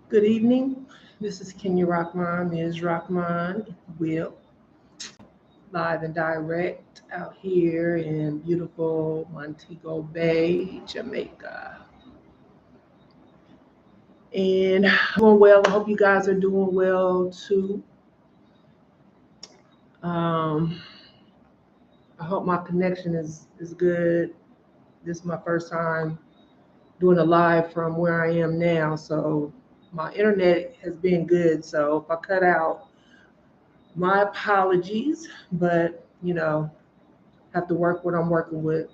Good evening. This is CashApp MzRockMon, Will, live and direct out here in beautiful Montego Bay, Jamaica. And doing well. I hope you guys are doing well too. Um, I hope my connection is good. This is my first time doing a live from where I am now, so my internet has been good. So if I cut out, my apologies, but have to work what I'm working with,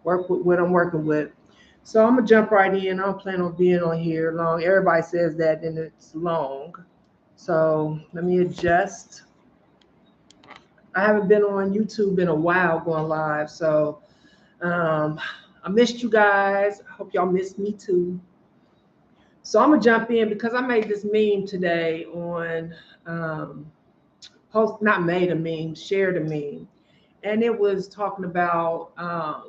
work with what I'm working with. So I'm gonna jump right in. I don't plan on being on here long. Everybody says that, and it's long. So let me adjust. I haven't been on YouTube in a while going live, so um, I missed you guys. I hope y'all missed me too. So I'm gonna jump in because I made this meme today on post, not made a meme, shared a meme, and it was talking about uh,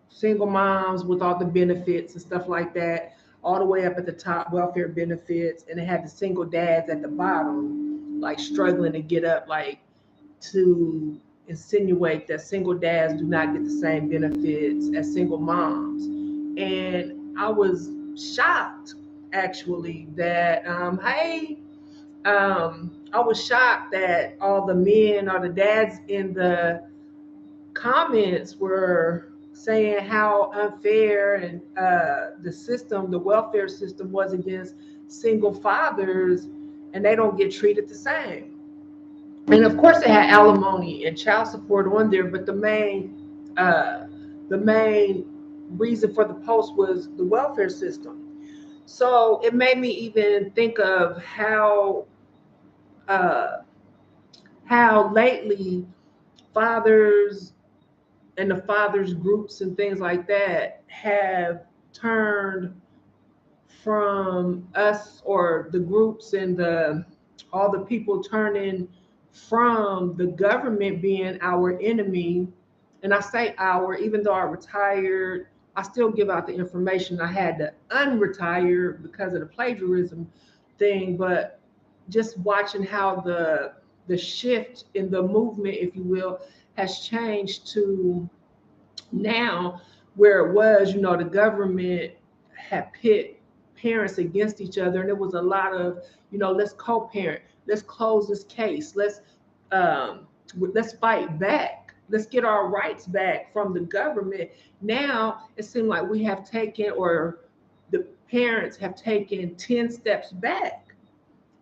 single moms with all the benefits and stuff like that, all the way up at the top, welfare benefits, and it had the single dads at the bottom, like struggling to get up, like to insinuate that single dads do not get the same benefits as single moms. And I was shocked actually that I was shocked that all the men or the dads in the comments were saying how unfair and the system, the welfare system, was against single fathers, and they don't get treated the same. And of course, they had alimony and child support on there, but the main reason for the post was the welfare system. So it made me even think of uh, how lately fathers and the fathers groups and things like that have turned from us, or the groups and the all the people turning from the government being our enemy. And I say our, even though I retired, I still give out the information. I had to unretire because of the plagiarism thing, but just watching how the shift in the movement, if you will, has changed to now, where it was, the government had pit parents against each other, and it was a lot of, let's co-parent, let's close this case, um, let's fight back, let's get our rights back from the government. Now it seemed like we have taken, or the parents have taken 10 steps back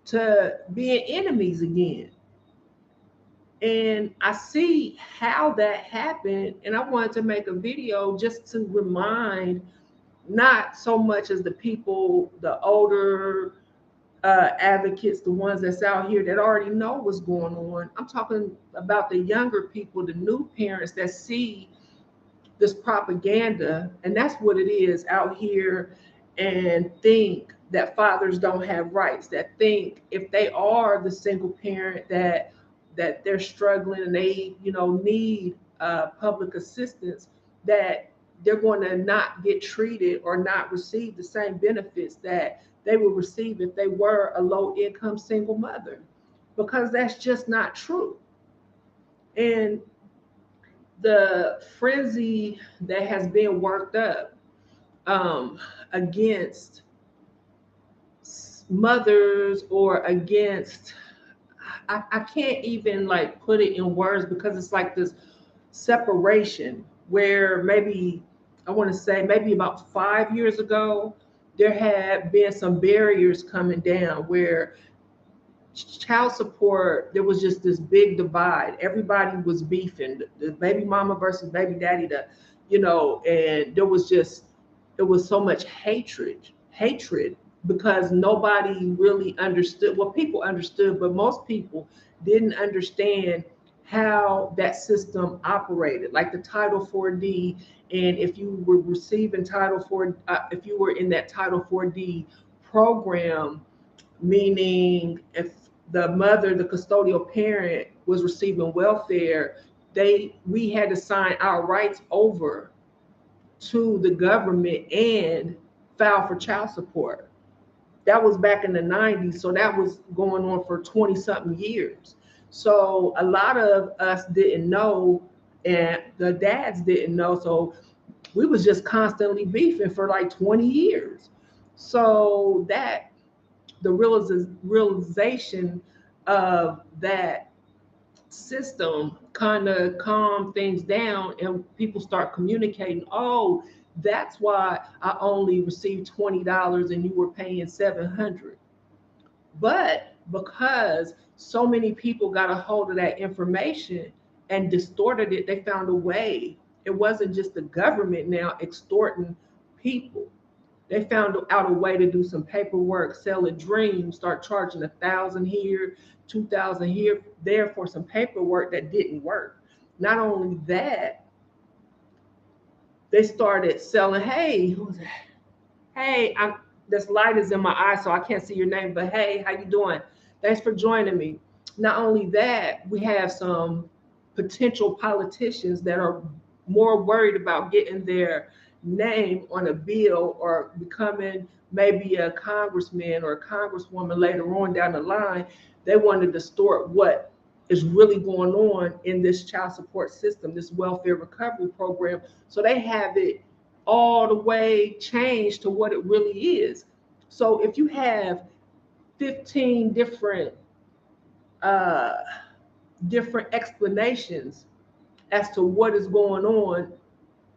to being enemies again. And I see how that happened, and I wanted to make a video just to remind, not so much as the people, the older advocates, the ones that's out here that already know what's going on. I'm talking about the younger people, the new parents that see this propaganda, and that's what it is out here, and think that fathers don't have rights, that think if they are the single parent that they're struggling and they need public assistance, that they're going to not get treated or not receive the same benefits that they would receive if they were a low income single mother, because that's just not true. And the frenzy that has been worked up um, against mothers, or against, I can't even like put it in words, because it's like this separation where maybe, I want to say maybe about 5 years ago, there had been some barriers coming down where child support, there was just this big divide. Everybody was beefing, the baby mama versus baby daddy, and there was just, it was so much hatred, because nobody really understood. Well, people understood, but most people didn't understand how that system operated, like the Title 4D. And if you were receiving Title 4, if you were in that Title 4D program, meaning if the mother, the custodial parent, was receiving welfare, we had to sign our rights over to the government and file for child support. That was back in the 90s. So that was going on for 20 something years. So a lot of us didn't know, and the dads didn't know. So we was just constantly beefing for like 20 years. So that the realization of that system kind of calmed things down, and people start communicating. Oh, that's why I only received $20 and you were paying 700. But because so many people got a hold of that information and distorted it, they found a way. It wasn't just the government now extorting people. They found out a way to do some paperwork, sell a dream, start charging 1,000 here, 2,000 here, there for some paperwork that didn't work. Not only that, they started selling. Hey, who's that? Hey, this light is in my eye, so I can't see your name. But hey, how you doing? Thanks for joining me. Not only that, we have some potential politicians that are more worried about getting their name on a bill or becoming maybe a congressman or a congresswoman later on down the line. They want to distort what is really going on in this child support system, this welfare recovery program. So they have it all the way changed to what it really is. So if you have 15 uh, different explanations as to what is going on,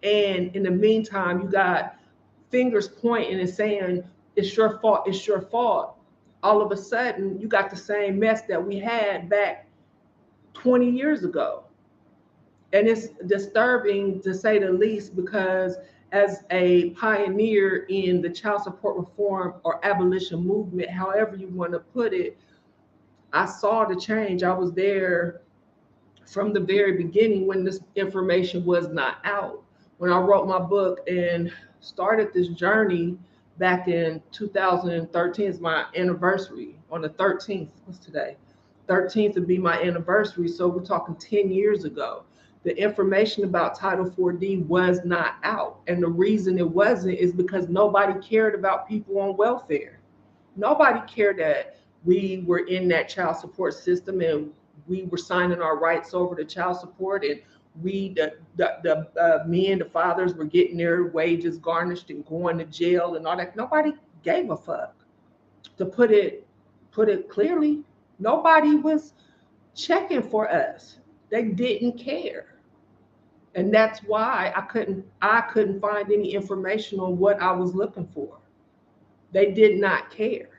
and in the meantime, you got fingers pointing and saying, it's your fault, it's your fault. All of a sudden, you got the same mess that we had back 20 years ago. And it's disturbing to say the least, because as a pioneer in the child support reform or abolition movement, however you want to put it, I saw the change. I was there from the very beginning when this information was not out. When I wrote my book and started this journey back in 2013, is my anniversary on the 13th. What's today? 13th would be my anniversary. So we're talking 10 years ago. The information about Title 4D was not out. And the reason it wasn't is because nobody cared about people on welfare. Nobody cared that we were in that child support system and we were signing our rights over to child support, and the men, the fathers, were getting their wages garnished and going to jail and all that. Nobody gave a fuck. To put it clearly, nobody was checking for us. They didn't care. And that's why I couldn't find any information on what I was looking for. They did not care.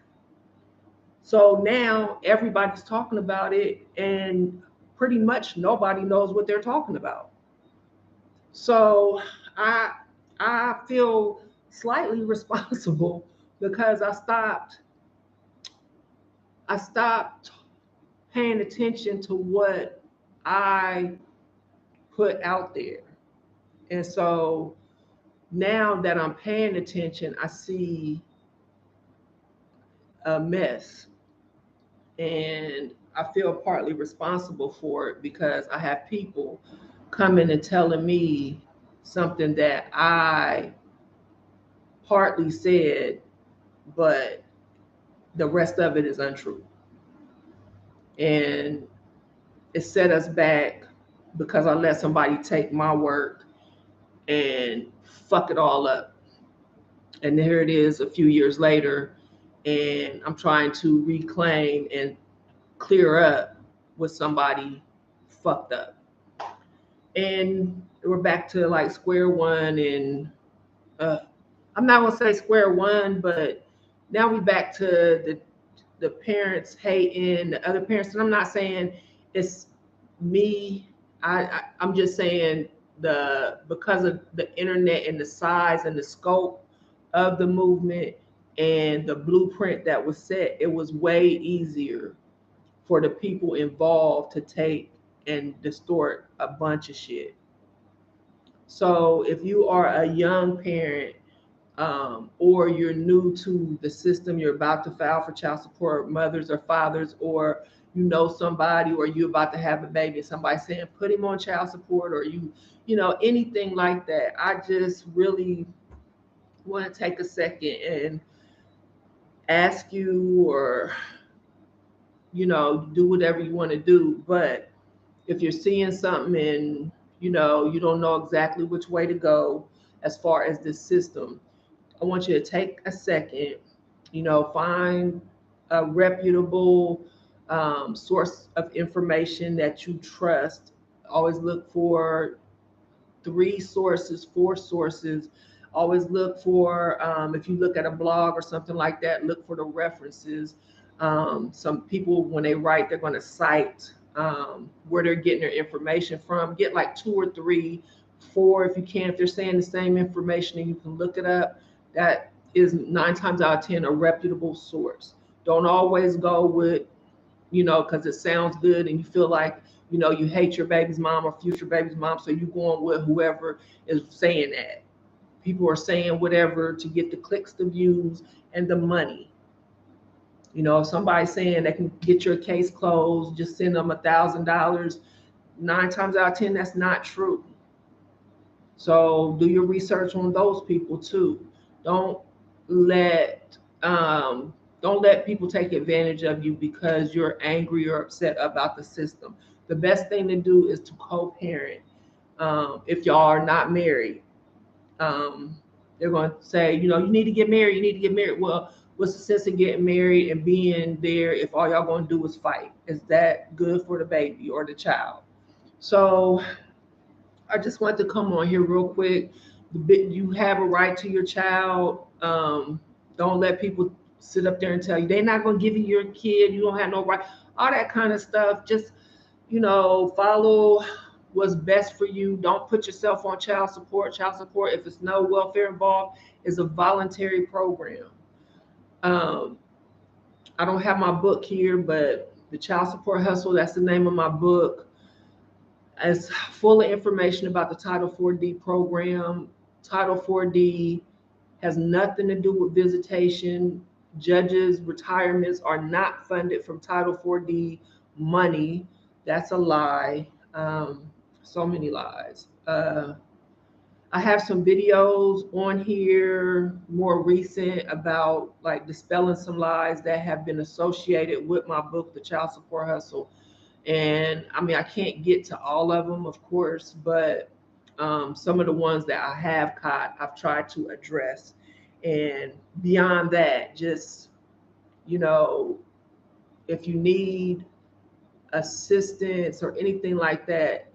So now everybody's talking about it, and pretty much nobody knows what they're talking about. So I feel slightly responsible because I stopped paying attention to what I put out there. And so now that I'm paying attention, I see a mess, and I feel partly responsible for it because I have people coming and telling me something that I partly said, but the rest of it is untrue. And it set us back because I let somebody take my work and fuck it all up. And here it is a few years later, and I'm trying to reclaim and clear up what somebody fucked up. And we're back to like square one. And I'm not gonna say square one, but now we back to the parents hating the other parents. And I'm not saying it's me. I'm just saying because of the internet and the size and the scope of the movement and the blueprint that was set, it was way easier for the people involved to take and distort a bunch of shit. So if you are a young parent, or you're new to the system, you're about to file for child support, mothers or fathers, or you know somebody, or you're about to have a baby, somebody saying put him on child support, or you know anything like that, I just really want to take a second and ask you, or do whatever you want to do. But if you're seeing something and you don't know exactly which way to go as far as this system, I want you to take a second, find a reputable source of information that you trust. Always look for 3 sources, 4 sources. Always look for, if you look at a blog or something like that, look for the references. Some people, when they write, they're going to cite where they're getting their information from. Get like 2 or 3, 4 if you can. If they're saying the same information and you can look it up, that is 9 times out of 10 a reputable source. Don't always go with, because it sounds good and you feel like, you hate your baby's mom or future baby's mom, so you going with whoever is saying that. People are saying whatever to get the clicks, the views, and the money. If somebody's saying they can get your case closed, just send them $1,000. 9 times out of 10, that's not true. So do your research on those people too. Don't let don't let people take advantage of you because you're angry or upset about the system. The best thing to do is to co-parent. If y'all are not married, they're going to say, you need to get married. You need to get married. Well, what's the sense of getting married and being there if all y'all going to do is fight? Is that good for the baby or the child? So I just want to come on here real quick. You have a right to your child. Don't let people sit up there and tell you they're not going to give you your kid. You don't have no right. All that kind of stuff. Just, follow what's best for you. Don't put yourself on child support. Child support, if it's no welfare involved, is a voluntary program. Um, I don't have my book here, but the Child Support Hustle, that's the name of my book. It's full of information about the Title 4D program. Title 4D has nothing to do with visitation. Judges' retirements are not funded from Title 4D money. That's a lie. So many lies. I have some videos on here, more recent, about like dispelling some lies that have been associated with my book, The Child Support Hustle. And I mean, I can't get to all of them, of course, but some of the ones that I have caught, I've tried to address. And beyond that, just, you know, if you need assistance or anything like that,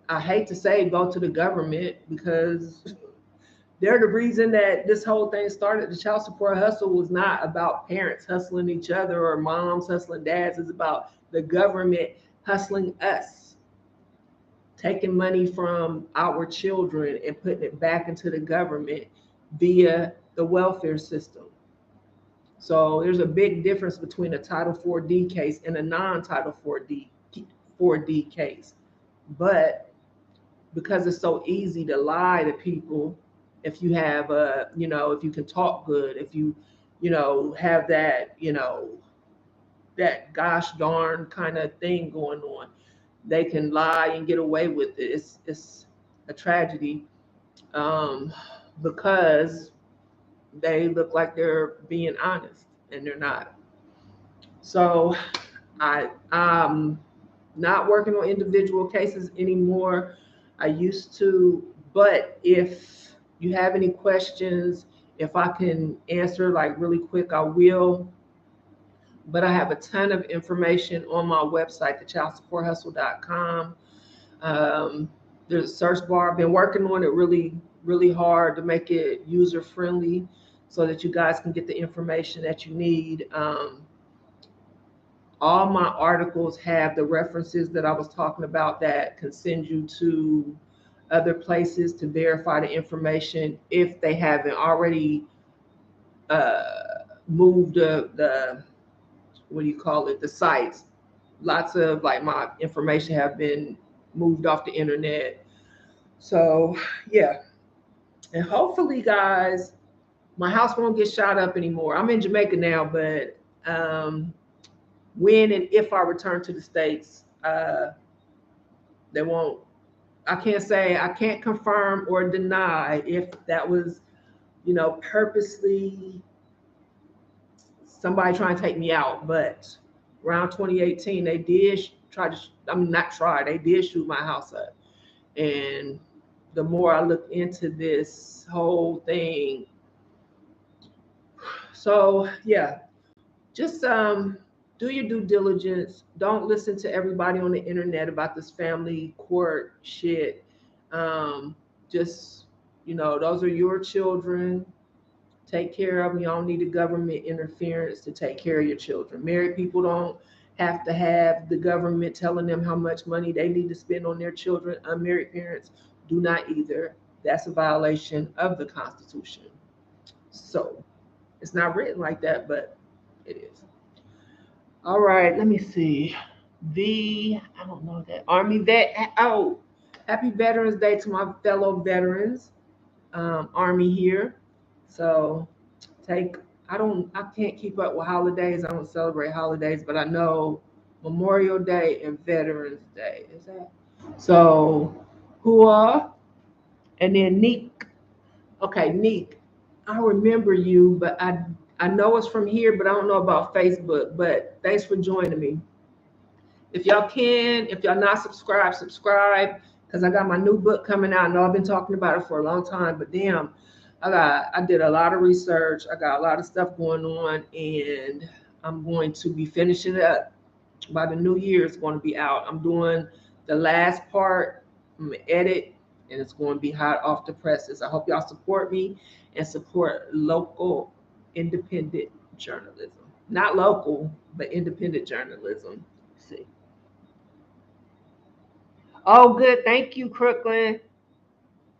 I hate to say go to the government, because they're the reason that this whole thing started. The child support hustle was not about parents hustling each other or moms hustling dads. It's about the government hustling us, taking money from our children and putting it back into the government via the welfare system. So there's a big difference between a Title 4D case and a non-Title 4D case. But because it's so easy to lie to people, if you have a, if you can talk good, if you, have that, that gosh darn kind of thing going on, they can lie and get away with it. It's a tragedy, because they look like they're being honest and they're not. So I'm not working on individual cases anymore. I used to, but if you have any questions, if I can answer like really quick, I will. But I have a ton of information on my website, thechildsupporthustle.com. There's a search bar. I've been working on it really, really hard to make it user friendly so that you guys can get the information that you need. All my articles have the references that I was talking about that can send you to other places to verify the information if they haven't already moved the what do you call it, the sites. Lots of like my information have been moved off the internet. So yeah, and hopefully guys, my house won't get shot up anymore. I'm in Jamaica now, but when and if I return to the States, they won't. I can't say, I can't confirm or deny if that was purposely somebody trying to take me out. But around 2018, they did try to, not try, they did shoot my house up. And the more I look into this whole thing, so yeah, just do your due diligence. Don't listen to everybody on the internet about this family court shit. Just those are your children. Take care of them. You don't need the government interference to take care of your children. Married people don't have to have the government telling them how much money they need to spend on their children. Unmarried parents do not either. That's a violation of the Constitution. So it's not written like that, but it is. All right, let me see. I don't know that Army vet. Oh, happy Veterans Day to my fellow veterans. Army here. So take I can't keep up with holidays. I don't celebrate holidays, but I know Memorial Day and Veterans Day. Is that so? Hua and then Neek. Okay, Neek. I remember you, but I know it's from here, but I don't know about Facebook. But thanks for joining me. If y'all not subscribed, subscribe because I got my new book coming out. I know I've been talking about it for a long time, but damn, I did a lot of research. I got a lot of stuff going on, and I'm going to be finishing it up by the new year. It's going to be out. I'm doing the last part. I'm gonna edit, and it's going to be hot off the presses. I hope y'all support me and support local independent journalism. Not local, but independent journalism. Let's see. Oh, good. Thank you, Crooklyn.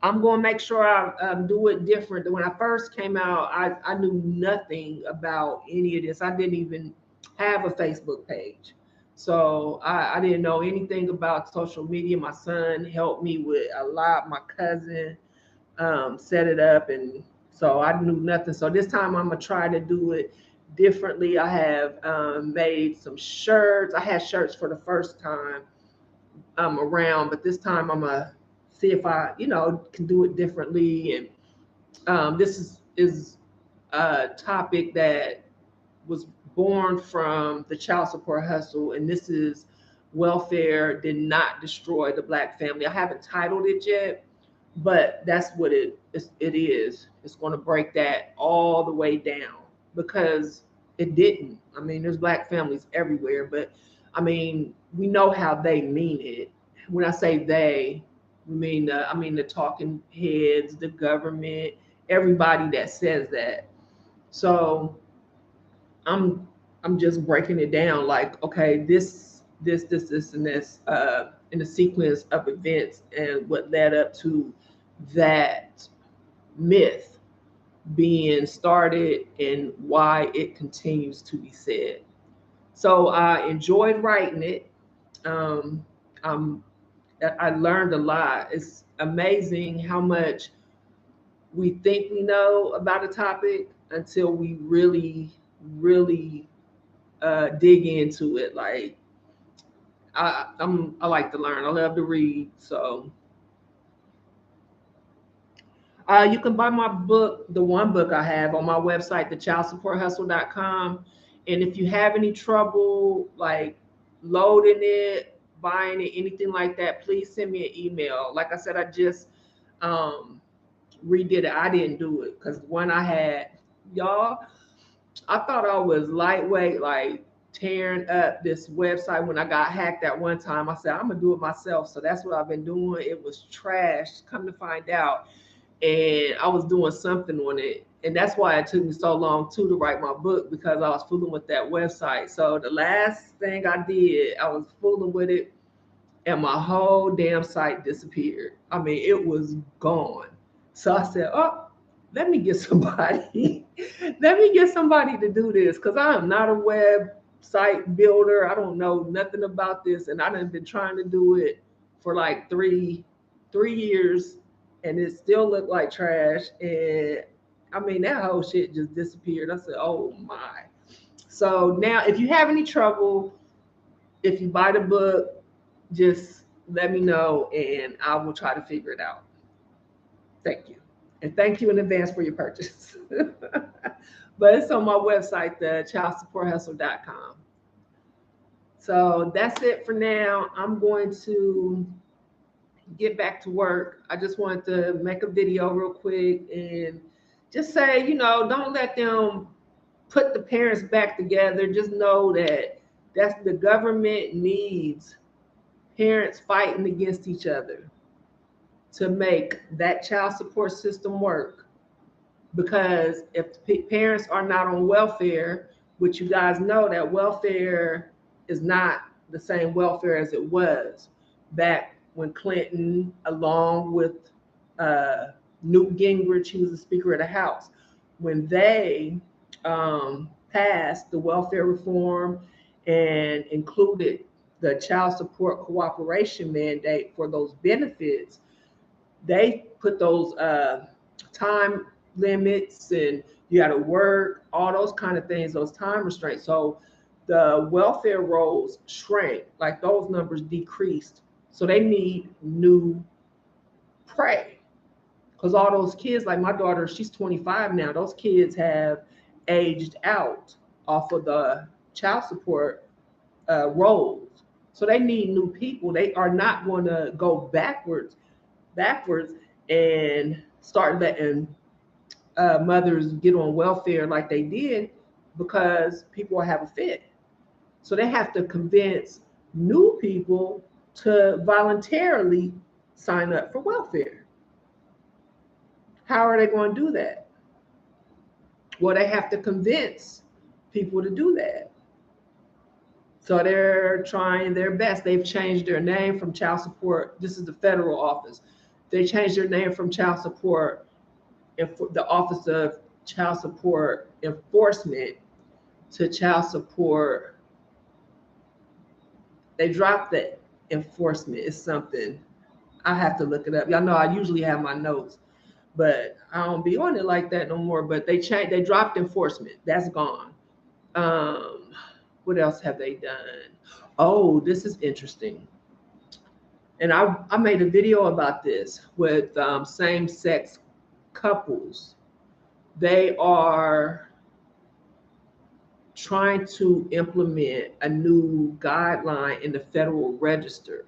I'm going to make sure I do it different. When I first came out, I knew nothing about any of this. I didn't even have a Facebook page. So I didn't know anything about social media. My son helped me with a lot. My cousin set it up. And so I knew nothing. So this time I'm going to try to do it differently. I have made some shirts. I had shirts for the first time around, but this time I'm gonna see if I, can do it differently. And this is a topic that was born from the child support hustle, and this is welfare did not destroy the Black family. I haven't titled it yet, but that's what it is. It's going to break that all the way down because it didn't. I mean, there's Black families everywhere, but I mean, we know how they mean it. When I say they, I mean the talking heads, the government, everybody that says that. So I'm I'm just breaking it down like, okay, this, and this in a sequence of events and what led up to that myth being started and why it continues to be said. So I enjoyed writing it. Um, I'm, I learned a lot. It's amazing how much we think we know about a topic until we really, really dig into it. Like I like to learn. I love to read. So you can buy my book, the one book I have, on my website, thechildsupporthustle.com. And if you have any trouble like loading it, buying it, anything like that, please send me an email. Like I said, I just um, redid it. I didn't do it because the one I had, y'all, I thought I was lightweight, like tearing up this website when I got hacked at one time. I said, I'm gonna do it myself. So that's what I've been doing. It was trash, come to find out. And I was doing something on it. And that's why it took me so long too to write my book, because I was fooling with that website. So the last thing I did, I was fooling with it and my whole damn site disappeared. I mean, it was gone. So I said, oh, let me get somebody, let me get somebody to do this, because I am not a website builder. I don't know nothing about this. And I've been trying to do it for like three years, and it still looked like trash. And I mean, that whole shit just disappeared. I said, oh my. So now, if you have any trouble, if you buy the book, just let me know and I will try to figure it out. Thank you. And thank you in advance for your purchase. But it's on my website, the childsupporthustle.com. So that's it for now. I'm going to get back to work. I just wanted to make a video real quick and just say, don't let them put the parents back together. Just know that the government needs parents fighting against each other to make that child support system work. Because if parents are not on welfare, which you guys know that welfare is not the same welfare as it was back when Clinton, along with Newt Gingrich, he was the Speaker of the House, when they passed the welfare reform and included the child support cooperation mandate for those benefits, they put those time limits and you got to work, all those kind of things, those time restraints. So the welfare rolls shrank, like those numbers decreased. So they need new prey. Because all those kids, like my daughter, she's 25 now, those kids have aged out off of the child support rolls. So they need new people. They are not going to go backwards and start letting mothers get on welfare like they did, because people have a fit. So they have to convince new people to voluntarily sign up for welfare. How are they going to do that? Well, they have to convince people to do that. So they're trying their best. They've changed their name from child support. This is the federal office. They changed their name from child support, the Office of Child Support Enforcement, to child support. They dropped the enforcement. It's something. I have to look it up. Y'all know I usually have my notes, but I don't be on it like that no more. But they changed. They dropped enforcement. That's gone. What else have they done? Oh, this is interesting. And I made a video about this with same-sex couples. They are trying to implement a new guideline in the Federal Register.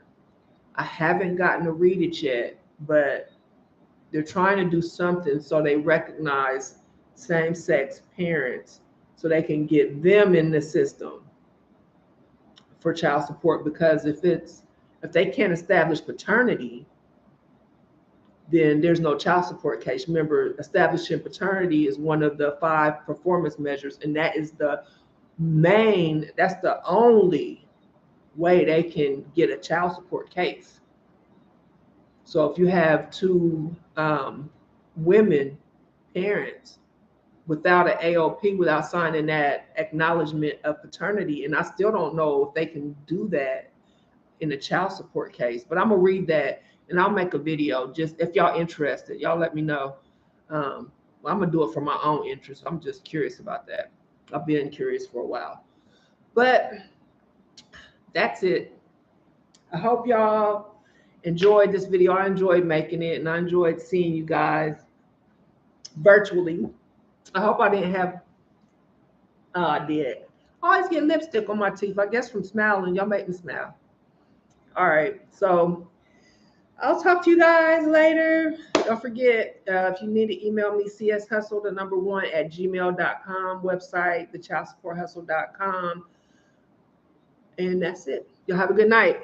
I haven't gotten to read it yet, but they're trying to do something so they recognize same-sex parents so they can get them in the system for child support. Because if they can't establish paternity, then there's no child support case. Remember, establishing paternity is one of the 5 performance measures, and that is that's the only way they can get a child support case. So if you have 2 women parents without an AOP, without signing that acknowledgement of paternity, and I still don't know if they can do that in a child support case, but I'm gonna read that and I'll make a video. Just if y'all interested, y'all let me know. I'm gonna do it for my own interest. I'm just curious about that. I've been curious for a while, but that's it. I hope y'all enjoyed this video. I enjoyed making it, and I enjoyed seeing you guys virtually. I hope I didn't have. I did. I always get lipstick on my teeth. I guess from smiling. Y'all make me smile. All right, so I'll talk to you guys later. Don't forget, if you need to email me, cshustle1@gmail.com, website, thechildsupporthustle.com. And that's it. Y'all have a good night.